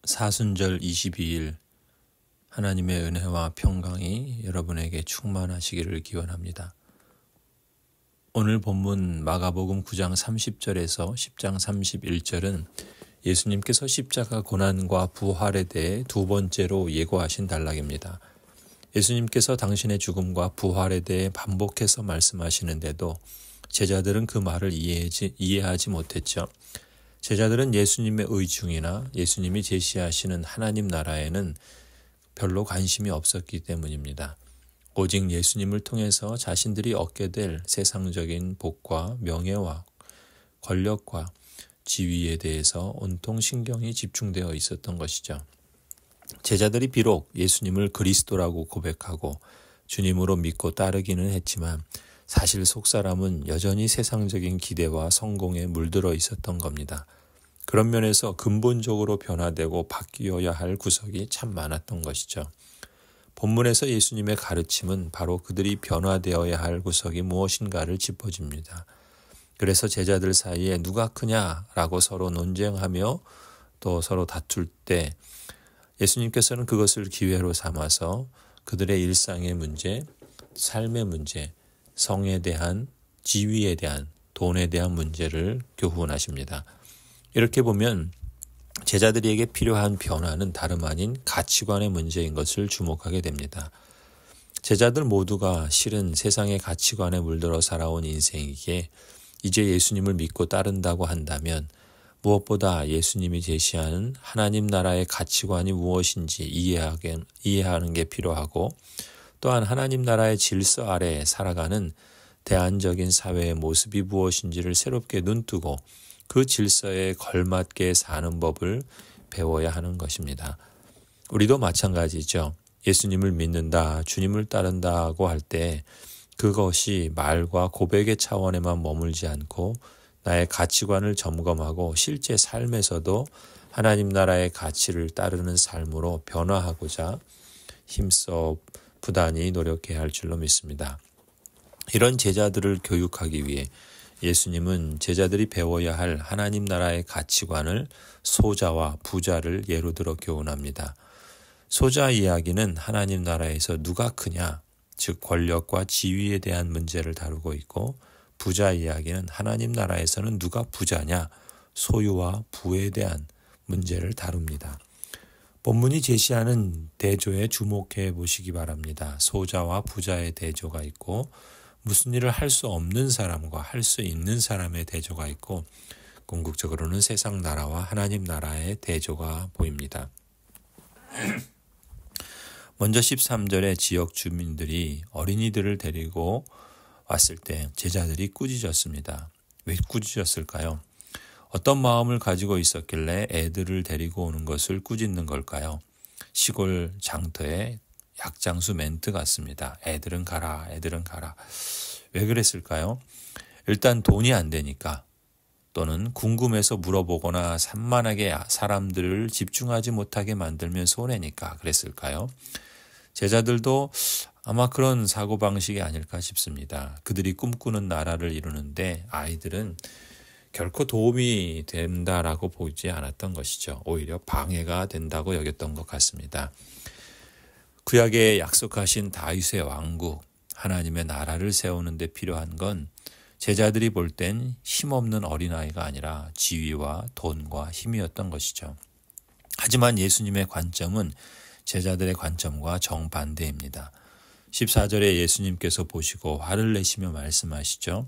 사순절 22일 하나님의 은혜와 평강이 여러분에게 충만하시기를 기원합니다. 오늘 본문 마가복음 9장 30절에서 10장 31절은 예수님께서 십자가 고난과 부활에 대해 두 번째로 예고하신 단락입니다. 예수님께서 당신의 죽음과 부활에 대해 반복해서 말씀하시는데도 제자들은 그 말을 이해하지 못했죠. 제자들은 예수님의 의중이나 예수님이 제시하시는 하나님 나라에는 별로 관심이 없었기 때문입니다. 오직 예수님을 통해서 자신들이 얻게 될 세상적인 복과 명예와 권력과 지위에 대해서 온통 신경이 집중되어 있었던 것이죠. 제자들이 비록 예수님을 그리스도라고 고백하고 주님으로 믿고 따르기는 했지만 사실 속사람은 여전히 세상적인 기대와 성공에 물들어 있었던 겁니다. 그런 면에서 근본적으로 변화되고 바뀌어야 할 구석이 참 많았던 것이죠. 본문에서 예수님의 가르침은 바로 그들이 변화되어야 할 구석이 무엇인가를 짚어줍니다. 그래서 제자들 사이에 누가 크냐라고 서로 논쟁하며 또 서로 다툴 때 예수님께서는 그것을 기회로 삼아서 그들의 일상의 문제, 삶의 문제, 성에 대한, 지위에 대한, 돈에 대한 문제를 교훈하십니다. 이렇게 보면 제자들에게 필요한 변화는 다름 아닌 가치관의 문제인 것을 주목하게 됩니다. 제자들 모두가 실은 세상의 가치관에 물들어 살아온 인생이기에 이제 예수님을 믿고 따른다고 한다면 무엇보다 예수님이 제시하는 하나님 나라의 가치관이 무엇인지 이해하는 게 필요하고 또한 하나님 나라의 질서 아래에 살아가는 대안적인 사회의 모습이 무엇인지를 새롭게 눈뜨고 그 질서에 걸맞게 사는 법을 배워야 하는 것입니다. 우리도 마찬가지죠. 예수님을 믿는다, 주님을 따른다고 할 때 그것이 말과 고백의 차원에만 머물지 않고 나의 가치관을 점검하고 실제 삶에서도 하나님 나라의 가치를 따르는 삶으로 변화하고자 힘써 부단히 노력해야 할 줄로 믿습니다. 이런 제자들을 교육하기 위해 예수님은 제자들이 배워야 할 하나님 나라의 가치관을 소자와 부자를 예로 들어 교훈합니다. 소자 이야기는 하나님 나라에서 누가 크냐, 즉 권력과 지위에 대한 문제를 다루고 있고 부자 이야기는 하나님 나라에서는 누가 부자냐, 소유와 부에 대한 문제를 다룹니다. 본문이 제시하는 대조에 주목해 보시기 바랍니다. 소자와 부자의 대조가 있고 무슨 일을 할 수 없는 사람과 할 수 있는 사람의 대조가 있고 궁극적으로는 세상 나라와 하나님 나라의 대조가 보입니다. 먼저 13절에 지역 주민들이 어린이들을 데리고 왔을 때 제자들이 꾸짖었습니다. 왜 꾸짖었을까요? 어떤 마음을 가지고 있었길래 애들을 데리고 오는 것을 꾸짖는 걸까요? 시골 장터의 약장수 멘트 같습니다. 애들은 가라, 애들은 가라. 왜 그랬을까요? 일단 돈이 안 되니까 또는 궁금해서 물어보거나 산만하게 사람들을 집중하지 못하게 만들면 손해니까 그랬을까요? 제자들도 아마 그런 사고방식이 아닐까 싶습니다. 그들이 꿈꾸는 나라를 이루는데 아이들은 결코 도움이 된다라고 보지 않았던 것이죠. 오히려 방해가 된다고 여겼던 것 같습니다. 구약에 약속하신 다윗의 왕국, 하나님의 나라를 세우는 데 필요한 건 제자들이 볼 땐 힘없는 어린아이가 아니라 지위와 돈과 힘이었던 것이죠. 하지만 예수님의 관점은 제자들의 관점과 정반대입니다. 14절에 예수님께서 보시고 화를 내시며 말씀하시죠.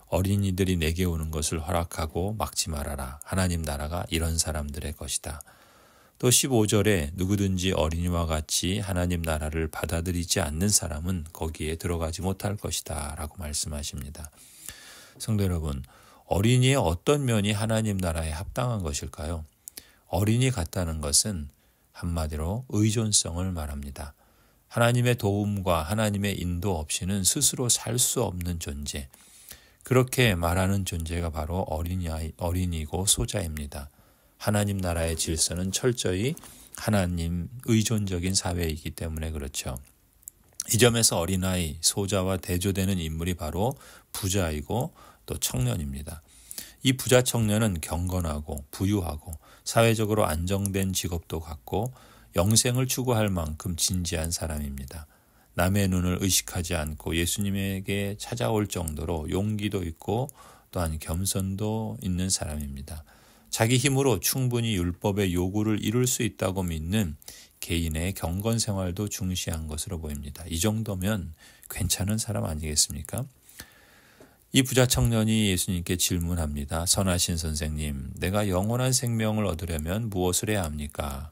어린이들이 내게 오는 것을 허락하고 막지 말아라. 하나님 나라가 이런 사람들의 것이다. 또 15절에 누구든지 어린이와 같이 하나님 나라를 받아들이지 않는 사람은 거기에 들어가지 못할 것이다 라고 말씀하십니다. 성도 여러분, 어린이의 어떤 면이 하나님 나라에 합당한 것일까요? 어린이 같다는 것은 한마디로 의존성을 말합니다. 하나님의 도움과 하나님의 인도 없이는 스스로 살 수 없는 존재, 그렇게 말하는 존재가 바로 어린이고 소자입니다. 하나님 나라의 질서는 철저히 하나님 의존적인 사회이기 때문에 그렇죠. 이 점에서 어린아이, 소자와 대조되는 인물이 바로 부자이고 또 청년입니다. 이 부자 청년은 경건하고 부유하고 사회적으로 안정된 직업도 갖고 영생을 추구할 만큼 진지한 사람입니다. 남의 눈을 의식하지 않고 예수님에게 찾아올 정도로 용기도 있고 또한 겸손도 있는 사람입니다. 자기 힘으로 충분히 율법의 요구를 이룰 수 있다고 믿는 개인의 경건 생활도 중시한 것으로 보입니다. 이 정도면 괜찮은 사람 아니겠습니까? 이 부자 청년이 예수님께 질문합니다. 선하신 선생님, 내가 영원한 생명을 얻으려면 무엇을 해야 합니까?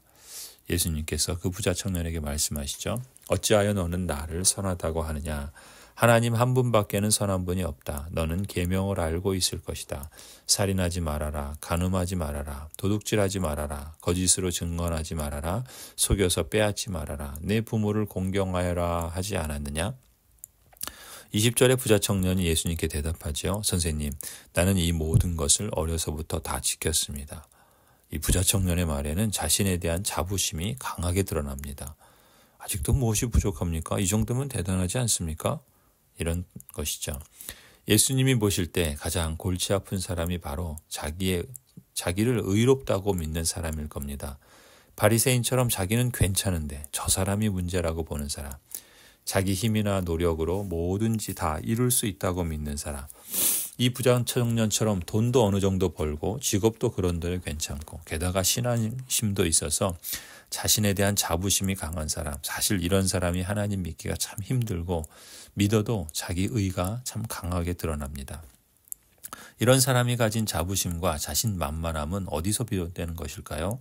예수님께서 그 부자 청년에게 말씀하시죠. 어찌하여 너는 나를 선하다고 하느냐? 하나님 한 분밖에는 선한 분이 없다. 너는 계명을 알고 있을 것이다. 살인하지 말아라. 간음하지 말아라. 도둑질하지 말아라. 거짓으로 증언하지 말아라. 속여서 빼앗지 말아라. 내 부모를 공경하여라 하지 않았느냐? 20절의 부자 청년이 예수님께 대답하지요. 선생님, 나는 이 모든 것을 어려서부터 다 지켰습니다. 이 부자 청년의 말에는 자신에 대한 자부심이 강하게 드러납니다. 아직도 무엇이 부족합니까? 이 정도면 대단하지 않습니까? 이런 것이죠. 예수님이 보실 때 가장 골치 아픈 사람이 바로 자기를 의롭다고 믿는 사람일 겁니다. 바리새인처럼 자기는 괜찮은데 저 사람이 문제라고 보는 사람, 자기 힘이나 노력으로 뭐든지 다 이룰 수 있다고 믿는 사람, 이 부자 청년처럼 돈도 어느 정도 벌고 직업도 그런데 괜찮고 게다가 신앙심도 있어서 자신에 대한 자부심이 강한 사람, 사실 이런 사람이 하나님 믿기가 참 힘들고 믿어도 자기 의가 참 강하게 드러납니다. 이런 사람이 가진 자부심과 자신만만함은 어디서 비롯되는 것일까요?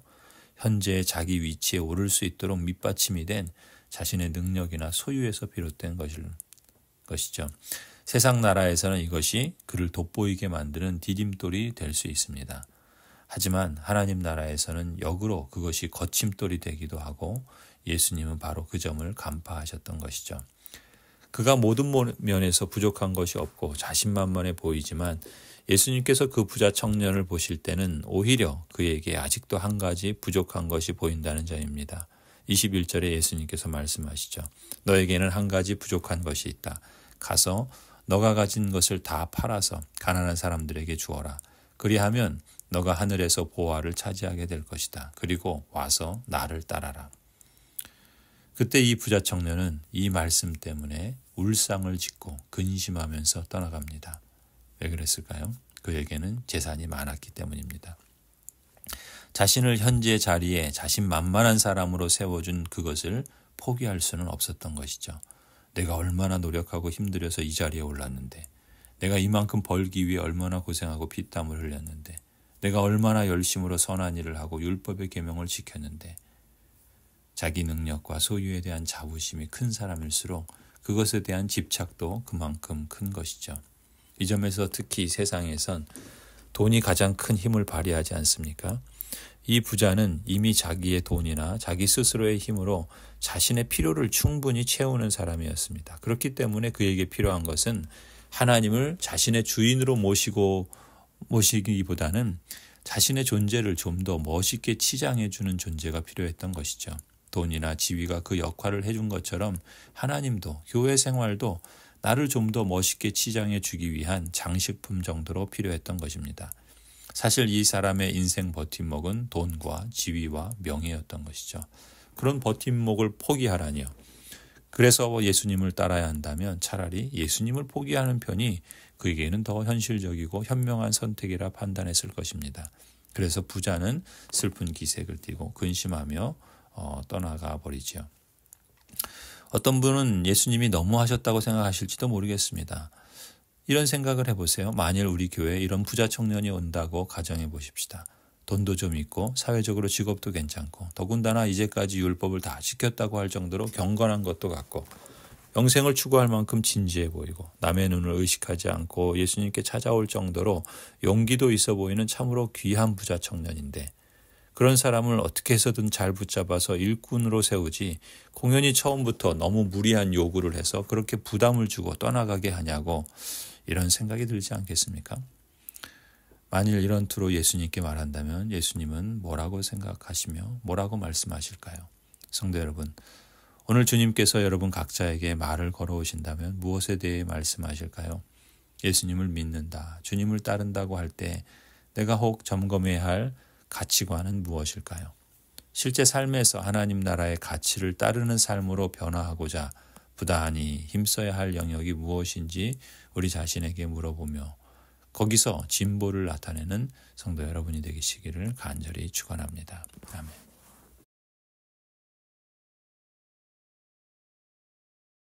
현재의 자기 위치에 오를 수 있도록 밑받침이 된 자신의 능력이나 소유에서 비롯된 것이죠. 세상 나라에서는 이것이 그를 돋보이게 만드는 디딤돌이 될 수 있습니다. 하지만 하나님 나라에서는 역으로 그것이 거침돌이 되기도 하고 예수님은 바로 그 점을 간파하셨던 것이죠. 그가 모든 면에서 부족한 것이 없고 자신만만해 보이지만 예수님께서 그 부자 청년을 보실 때는 오히려 그에게 아직도 한 가지 부족한 것이 보인다는 점입니다. 21절에 예수님께서 말씀하시죠. 너에게는 한 가지 부족한 것이 있다. 가서 너가 가진 것을 다 팔아서 가난한 사람들에게 주어라. 그리하면 너가 하늘에서 보화를 차지하게 될 것이다. 그리고 와서 나를 따라라. 그때 이 부자 청년은 이 말씀 때문에 울상을 짓고 근심하면서 떠나갑니다. 왜 그랬을까요? 그에게는 재산이 많았기 때문입니다. 자신을 현재 자리에 자신만만한 사람으로 세워준 그것을 포기할 수는 없었던 것이죠. 내가 얼마나 노력하고 힘들여서 이 자리에 올랐는데, 내가 이만큼 벌기 위해 얼마나 고생하고 피땀을 흘렸는데, 내가 얼마나 열심으로 선한 일을 하고 율법의 계명을 지켰는데, 자기 능력과 소유에 대한 자부심이 큰 사람일수록 그것에 대한 집착도 그만큼 큰 것이죠. 이 점에서 특히 세상에선 돈이 가장 큰 힘을 발휘하지 않습니까? 이 부자는 이미 자기의 돈이나 자기 스스로의 힘으로 자신의 필요를 충분히 채우는 사람이었습니다. 그렇기 때문에 그에게 필요한 것은 하나님을 자신의 주인으로 모시기보다는 자신의 존재를 좀 더 멋있게 치장해 주는 존재가 필요했던 것이죠. 돈이나 지위가 그 역할을 해준 것처럼 하나님도 교회 생활도 나를 좀 더 멋있게 치장해 주기 위한 장식품 정도로 필요했던 것입니다. 사실 이 사람의 인생 버팀목은 돈과 지위와 명예였던 것이죠. 그런 버팀목을 포기하라니요. 그래서 예수님을 따라야 한다면 차라리 예수님을 포기하는 편이 그에게는 더 현실적이고 현명한 선택이라 판단했을 것입니다. 그래서 부자는 슬픈 기색을 띠고 근심하며 떠나가 버리지요. 어떤 분은 예수님이 너무하셨다고 생각하실지도 모르겠습니다. 이런 생각을 해보세요. 만일 우리 교회에 이런 부자 청년이 온다고 가정해 보십시다. 돈도 좀 있고 사회적으로 직업도 괜찮고 더군다나 이제까지 율법을 다 지켰다고 할 정도로 경건한 것도 같고 영생을 추구할 만큼 진지해 보이고 남의 눈을 의식하지 않고 예수님께 찾아올 정도로 용기도 있어 보이는 참으로 귀한 부자 청년인데 그런 사람을 어떻게 해서든 잘 붙잡아서 일꾼으로 세우지 공연히 처음부터 너무 무리한 요구를 해서 그렇게 부담을 주고 떠나가게 하냐고 이런 생각이 들지 않겠습니까? 만일 이런 투로 예수님께 말한다면 예수님은 뭐라고 생각하시며 뭐라고 말씀하실까요? 성도 여러분, 오늘 주님께서 여러분 각자에게 말을 걸어오신다면 무엇에 대해 말씀하실까요? 예수님을 믿는다, 주님을 따른다고 할 때 내가 혹 점검해야 할 가치관은 무엇일까요? 실제 삶에서 하나님 나라의 가치를 따르는 삶으로 변화하고자 부단히 힘써야 할 영역이 무엇인지 우리 자신에게 물어보며 거기서 진보를 나타내는 성도 여러분이 되시기를 간절히 축원합니다. 아멘.